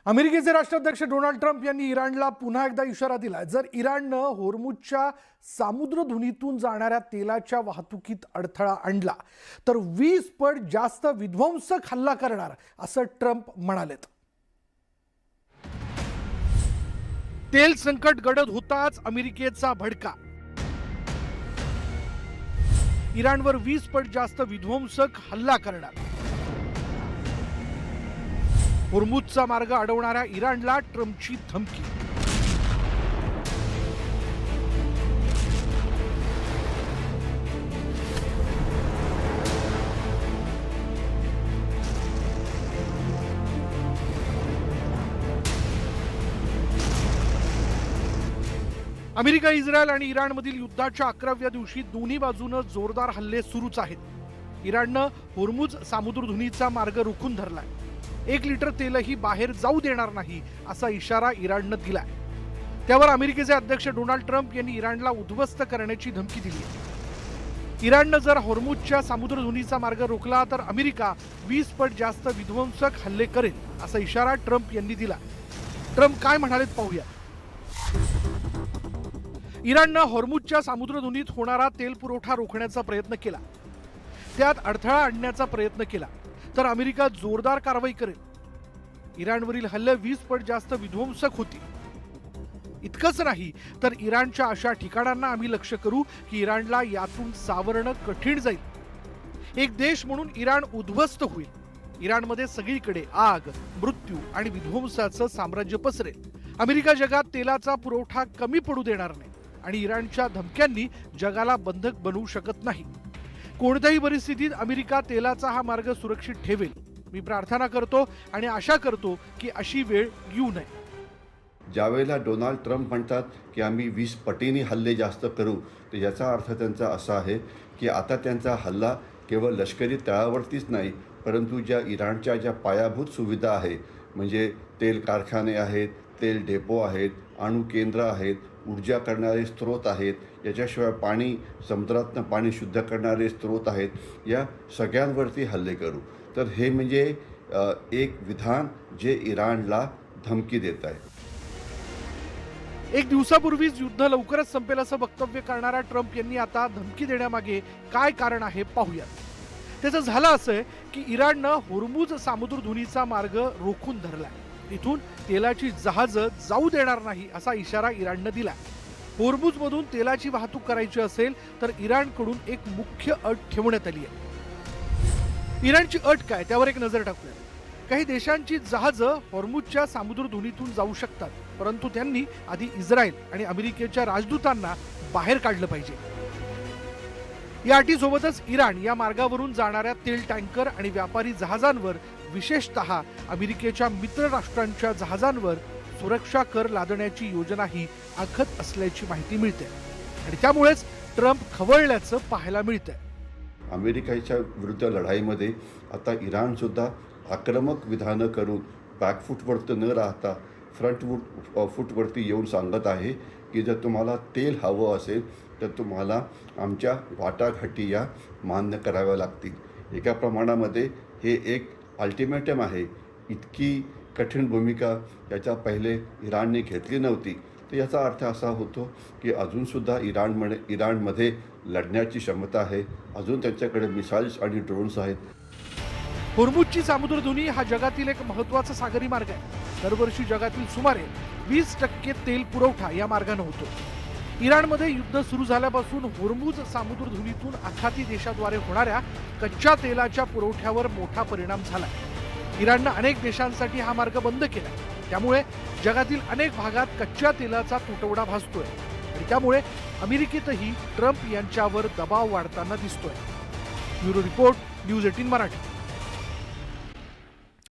अमेरिकेचे राष्ट्राध्यक्ष Donald Trump यांनी इराणला पुन्हा एकदा इशारा दिला। जर इराणनं होर्मुझच्या सामुद्रधुनीतून जाणाऱ्या तेलाच्या वाहतुकीत अडथळा आणला तर 20 पट जास्त विध्वंसक हल्ला करणार असं ट्रम्प म्हणालेत। तेल संकट गडद होताच अमेरिकेचा भडका। इराणवर 20 पट जास्त विध्वंसक हल्ला करणार। होर्मुझचा मार्ग अडवणाऱ्या इराणला ट्रम्पची धमकी। अमेरिका, इस्रायल आणि इराणमधील युद्धाच्या 11व्या दिवशी दोन्ही बाजूने जोरदार हल्ले सुरूच आहेत। इराणनं होर्मुझ सामुद्रधुनीचा मार्ग रोखून धरलाय। 1 लिटर तेलही बाहेर जाऊ देणार नाही असा इशारा इराणनं दिलाय। त्यावर अमेरिकेचे अध्यक्ष डोनाल्ड ट्रम्प यांनी इराणला उद्ध्वस्त करण्याची धमकी दिली आहे। इराणनं जर होर्मुझच्या सामुद्रधुनीचा मार्ग रोखला तर अमेरिका 20 पट जास्त विध्वंसक हल्ले करेल असा इशारा ट्रम्प यांनी दिला। ट्रम्प काय म्हणालेत पाहूया। इराणनं होर्मुझच्या सामुद्रधुनीत होणारा तेल पुरवठा रोखण्याचा प्रयत्न केला, त्यात अडथळा आणण्याचा प्रयत्न केला तर अमेरिका जोरदार कारवाई करेल। इराणवरील हल्ले 20 पट जास्त विध्वंसक होतील। इतकंच नाही तर इराणच्या अशा ठिकाणांना आम्ही लक्ष करू की इराणला यातून सावरणं कठीण जाईल। एक देश म्हणून इराण उद्ध्वस्त होईल। इराणमध्ये सगळीकडे आग, मृत्यू आणि विध्वंसाचं साम्राज्य पसरेल। अमेरिका जगात तेलाचा पुरवठा कमी पडू देणार नाही आणि इराणच्या धमक्यांनी जगाला बंधक बनवू शकत नाही। कोणत्याही परिस्थितीत अमेरिका तेलाचा हा मार्ग सुरक्षित ठेवेल। मी प्रार्थना करतो आणि आशा करतो की अशी वेळ येऊ नये। ज्यावेळेला डोनाल्ड ट्रम्प म्हणतात की आम्ही 20 पटीने हल्ले जास्त करू, तर याचा अर्थ त्यांचा असा आहे की आता त्यांचा हल्ला केवळ लष्करी तळावरतीच नाही, परंतु ज्या इराणच्या ज्या पायाभूत सुविधा आहे, म्हणजे तेल कारखाने आहेत, तेल डेपो आहेत, अणु केंद्र आहेत, ऊर्जा करणारे स्रोत आहेत, याच्याशिवाय पाणी, समुद्रातनं पाणी शुद्ध करणारे स्रोत आहेत, या सगळ्यांवरती हल्ले करू। तर हे म्हणजे एक विधान जे इराणला धमकी देत आहे। 1 दिवसापूर्वीच युद्ध लवकरच संपेल असं वक्तव्य करणारा ट्रम्प यांनी आता धमकी देण्यामागे काय कारण आहे पाहूया। त्याचं झालं असं की इराणनं होर्मुझ सामुद्रधुनीचा मार्ग रोखून धरलाय। इथून तेलाची जहाजं जाऊ देणार नाही असा इशारा इराणनं दिला। होर्मुझमधून तेलाची वाहतूक करायची असेल तर इराणकडून एक मुख्य अट ठेवण्यात आली आहे। इराणची अट काय त्यावर एक नजर टाकूया। काही देशांची जहाजं होर्मुझच्या सामुद्रधुनीतून जाऊ शकतात, परंतु त्यांनी आधी इस्रायल आणि अमेरिकेच्या राजदूतांना बाहेर काढलं पाहिजे। या अटीसोबतच इराण या मार्गावरून जाणाऱ्या तेल टँकर आणि व्यापारी जहाजांवर, विशेषतः अमेरिकेच्या मित्र राष्ट्रांच्या जहाजांवर सुरक्षा कर लादण्याची योजनाही आखत असल्याची माहिती मिळते आणि त्यामुळेच ट्रम्प खवळल्याचं पाहायला मिळतंय। अमेरिकेच्या विरुद्ध लढाईमध्ये आता इराण सुद्धा आक्रमक विधानं करून बॅकफूटवरती न राहता फ्रंट फूटवरती येऊन सांगत आहे की जर तुम्हाला तेल हवं असेल तर तुम्हाला आमच्या वाटाघाटी या मान्य कराव्या लागतील। एका प्रमाणामध्ये हे एक अल्टिमेटम आहे। इतकी कठीण भूमिका याच्या पहिले इराणने घेतली नव्हती। तर याचा अर्थ असा होतो की अजूनसुद्धा इराणमध्ये लढण्याची क्षमता आहे। अजून त्यांच्याकडे मिसाईल्स आणि ड्रोन्स आहेत। होर्मुझची सामुद्रधुनी हा जगातील एक महत्त्वाचा सागरी मार्ग आहे। दरवर्षी जगातील सुमारे 20% तेल पुरवठा या मार्गाने होतो। इराणमध्ये युद्ध सुरू झाल्यापासून होर्मुझ सामुद्रधुनीतून आखाती देशाद्वारे होणाऱ्या कच्च्या तेलाच्या पुरवठ्यावर मोठा परिणाम झाला। इराणनं अनेक देशांसाठी हा मार्ग बंद केला, त्यामुळे जगातील अनेक भागात कच्च्या तेलाचा तुटवडा भासतोय आणि त्यामुळे अमेरिकेतही ट्रम्प यांच्यावर दबाव वाढताना दिसतोय। Bureau report, news 18 Marathi.